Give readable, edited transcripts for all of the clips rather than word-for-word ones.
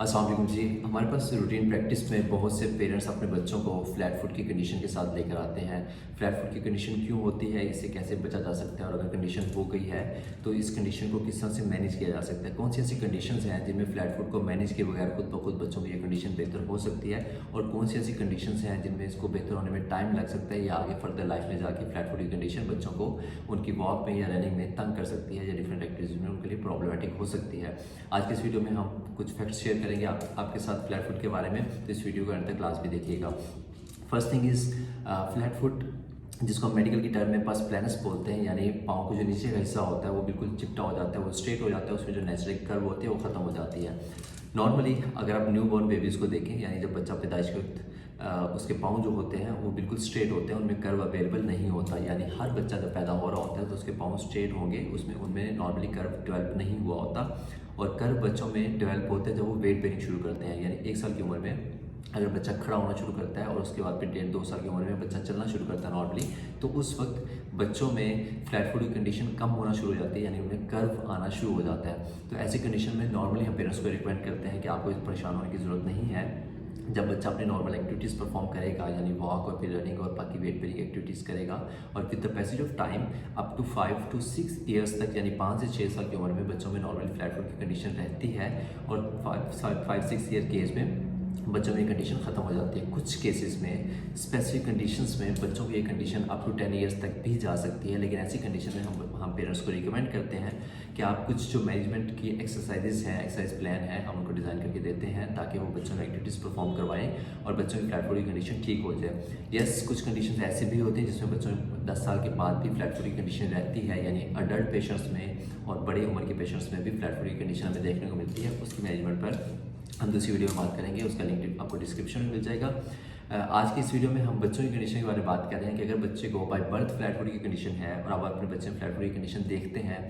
अस्सलाम वालेकुम जी। हमारे पास रूटीन प्रैक्टिस में बहुत से पेरेंट्स अपने बच्चों को फ्लैट फुट की कंडीशन के साथ लेकर आते हैं। फ्लैट फुट की कंडीशन क्यों होती है, इससे कैसे बचा जा सकता है, और अगर कंडीशन हो गई है तो इस कंडीशन को किस तरह से मैनेज किया जा सकता है। कौन सी ऐसी कंडीशंस हैं जिनमें फ्लैट फुट को मैनेज किए बगैर खुद ब खुद बच्चों की ये कंडीशन बेहतर हो सकती है, और कौन सी ऐसी कंडीशंस हैं जिनमें इसको बेहतर होने में टाइम लग सकता है या आगे फर्दर लाइफ में जाके फ्लैट फुट की कंडीशन बच्चों को उनकी वॉक में या रनिंग में तंग कर सकती है या डिफरेंट एक्टिविटीज़ में उनके लिए प्रॉब्लमेटिक हो सकती है। आज के इस वीडियो में हम कुछ फैक्ट्स शेयर करेंगे आपके साथ फ्लैट फुट के बारे में, तो इस वीडियो को अंत तक क्लास भी देखिएगा। First thing is flat foot, जिसको हम मेडिकल की टर्म में पास प्लानस बोलते हैं, यानी पाँव का जो नीचे का हिस्सा होता है वो बिल्कुल चिपटा हो जाता है, वो स्ट्रेट हो जाता है, उसमें जो नेचुरल कर्व होती है वो ख़त्म हो जाती है। नॉर्मली अगर आप न्यू बॉर्न बेबीज़ को देखें, यानी जब बच्चा पैदाइश के वक्त उसके पाँव जो होते हैं वो बिल्कुल स्ट्रेट होते हैं, उनमें कर्व अवेलेबल नहीं होता। यानी हर बच्चा जब पैदा हो रहा होता है तो उसके पाँव स्ट्रेट होंगे, उनमें नॉर्मली कर्व डेवलप नहीं हुआ होता। और कर्व बच्चों में डेवलप होते हैं जब वो वेट बेरिंग शुरू करते हैं, यानी 1 साल की उम्र में अगर बच्चा खड़ा होना शुरू करता है और उसके बाद फिर 1.5-2 साल की उम्र में बच्चा चलना शुरू करता है नॉर्मली, तो उस वक्त बच्चों में फ्लैट फुट की कंडीशन कम होना शुरू हो जाती है, यानी उन्हें कर्व आना शुरू हो जाता है। तो ऐसी कंडीशन में नॉर्मली हम पेरेंट्स को रिकमेंड करते हैं कि आपको इस परेशान होने की ज़रूरत नहीं है। जब बच्चा अपनी नॉर्मल एक्टिविटीज़ परफॉर्म करेगा, यानी वॉक और फिर रनिंग और बाकी वेट बेरिंग एक्टिविटीज़ करेगा, और with the passage of time up to 5 to 6 years तक, यानी 5 से 6 साल की उम्र में बच्चों में नॉर्मली फ्लैट फुट की कंडीशन रहती है, और 5-6 ईयर के एज में बच्चों में कंडीशन ख़त्म हो जाती है। कुछ केसेस में, स्पेसिफिक कंडीशंस में बच्चों की ये कंडीशन अप टू 10 ईयर्स तक भी जा सकती है, लेकिन ऐसी कंडीशन में हम पेरेंट्स को रिकमेंड करते हैं कि आप कुछ जो मैनेजमेंट की एक्सरसाइजेज हैं, एक्सरसाइज प्लान है, हम उनको डिज़ाइन करके देते हैं ताकि वो बच्चों में एक्टिविटीज़ परफॉर्म करवाएं और बच्चों की फ्लैट फुट की कंडीशन ठीक हो जाए। यस, कुछ कंडीशन ऐसी भी होती हैं जिसमें बच्चों में 10 साल के बाद भी फ्लैट फुट की कंडीशन रहती है, यानी अडल्ट पेशेंट्स में और बड़ी उम्र के पेशेंट्स में भी फ्लैट फुट की कंडीशन हमें देखने को मिलती है। उसकी मैनेजमेंट पर हम दूसरी वीडियो में बात करेंगे, उसका लिंक आपको डिस्क्रिप्शन में मिल जाएगा। आज की इस वीडियो में हम बच्चों की कंडीशन के बारे में बात कर रहे हैं कि अगर बच्चे को बाय बर्थ फ्लैट फुट की कंडीशन है और आप अपने बच्चे में फ्लैट फुट की कंडीशन देखते हैं,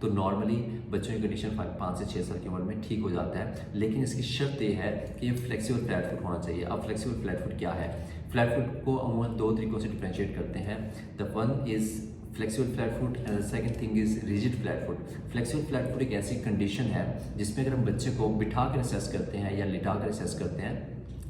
तो नॉर्मली बच्चों की कंडीशन 5 से 6 साल की उम्र में ठीक हो जाता है, लेकिन इसकी शर्त ये है कि ये फ्लेक्सिबल फ्लैट फुट होना चाहिए। अब फ्लेक्सिबल फ्लैट फुट क्या है? फ्लैट फुट को अमूमन 2 तरीकों से डिफरेंशिएट करते हैं। The one is flexible flat foot and the second thing is rigid flat foot. Flexible flat foot एक ऐसी कंडीशन है जिसमें अगर हम बच्चे को बिठा कर असेस करते हैं या लिटा कर असेस करते हैं,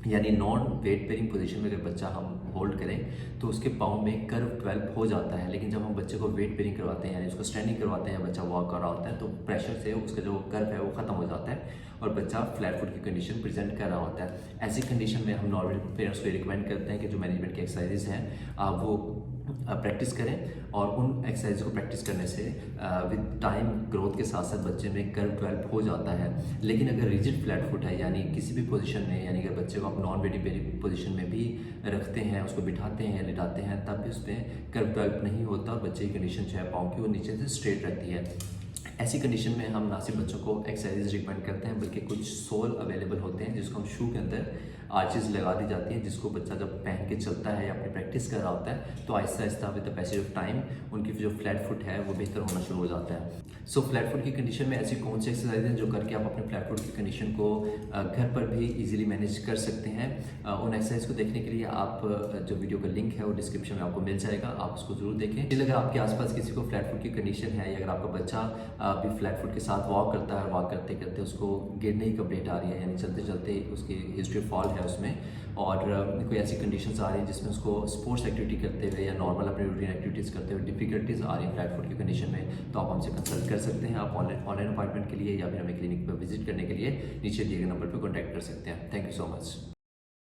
यानी नॉन वेट बेरिंग पोजीशन में अगर बच्चा हम होल्ड करें तो उसके पाँव में कर्व डेवलप हो जाता है, लेकिन जब हम बच्चे को वेट बेरिंग करवाते हैं, यानी उसको स्टैंडिंग करवाते हैं, बच्चा वॉक कर रहा होता है, तो प्रेशर से उसका जो कर्व है वो ख़त्म हो जाता है और बच्चा फ्लैट फुट की कंडीशन प्रेजेंट कर रहा होता है। ऐसी कंडीशन में हम नॉर्मल पेरेंट्स को रिकमेंड करते हैं कि जो मैनेजमेंट की एक्सरसाइजेज हैं आप वो प्रैक्टिस करें, और उन एक्सरसाइज को प्रैक्टिस करने से विद टाइम ग्रोथ के साथ साथ बच्चे में कर्व डेवलप हो जाता है। लेकिन अगर रिजिड फ्लैट फुट है, यानी किसी भी पोजीशन में, यानी अगर बच्चे को आप नॉन वेट बेरिंग पोजीशन में भी रखते हैं, उसको बिठाते हैं या लिटाते हैं, तब भी उसमें कर्व डेवलप नहीं होता और बच्चे की कंडीशन जो है पाँव की वो नीचे से स्ट्रेट रहती है। ऐसी कंडीशन में हम ना सिर्फ बच्चों को एक्सरसाइज रिकमेंड करते हैं, बल्कि कुछ सोल अवेलेबल होते हैं जिसको हम शू के अंदर आर्चेस लगा दी जाती हैं, जिसको बच्चा जब पहन के चलता है या अपनी प्रैक्टिस कर रहा होता है तो Aahista Aahista with the passage of time उनकी जो फ्लैट फुट है वो बेहतर होना शुरू हो जाता है। सो फ्लैट फुट की कंडीशन में ऐसी कौन सी एक्सरसाइज हैं जो करके आप अपने फ्लैट फुट की कंडीशन को घर पर भी ईजिली मैनेज कर सकते हैं? उन एक्सरसाइज को देखने के लिए आप जो वीडियो का लिंक है वो डिस्क्रिप्शन में आपको मिल जाएगा, आप उसको जरूर देखें। अगर आपके आसपास किसी को फ्लैट फुट की कंडीशन है, या अगर आपका बच्चा भी फ्लैट फुट के साथ वॉक करता है, वॉक करते करते उसको गिरने की कंप्लेंट आ रही है, यानी चलते चलते उसकी हिस्ट्री ऑफ फॉल है उसमें, और कोई ऐसी कंडीशंस आ रही हैं जिसमें उसको स्पोर्ट्स एक्टिविटी करते हुए या नॉर्मल अपनी रूटीन एक्टिविटीज़ करते हुए डिफिकल्टीज आ रही हैं फ्लैट फुट की कंडीशन में, तो आप हमसे कंसल्ट कर सकते हैं। आप ऑनलाइन अपॉइंटमेंट के लिए या फिर हमें क्लिनिक पर विजिट करने के लिए नीचे दिए गए नंबर पर कॉन्टैक्ट कर सकते हैं। Thank you so much.